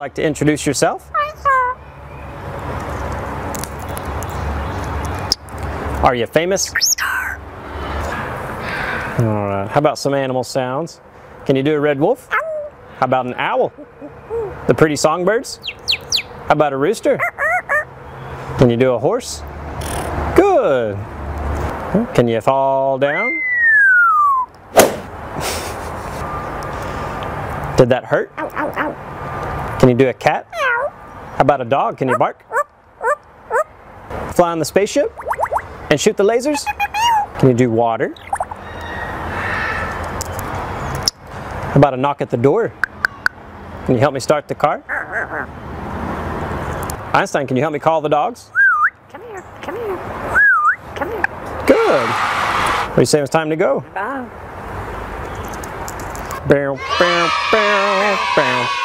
Like to introduce yourself? Are you famous? Alright, how about some animal sounds? Can you do a red wolf? How about an owl? The pretty songbirds? How about a rooster? Can you do a horse? Good! Can you fall down? Did that hurt? Can you do a cat? How about a dog? Can you bark? Fly on the spaceship? And shoot the lasers? Can you do water? How about a knock at the door? Can you help me start the car? Einstein, can you help me call the dogs? Come here, come here, come here. Good. What do you say it's time to go? Bye. Bow, bow, bow, bow.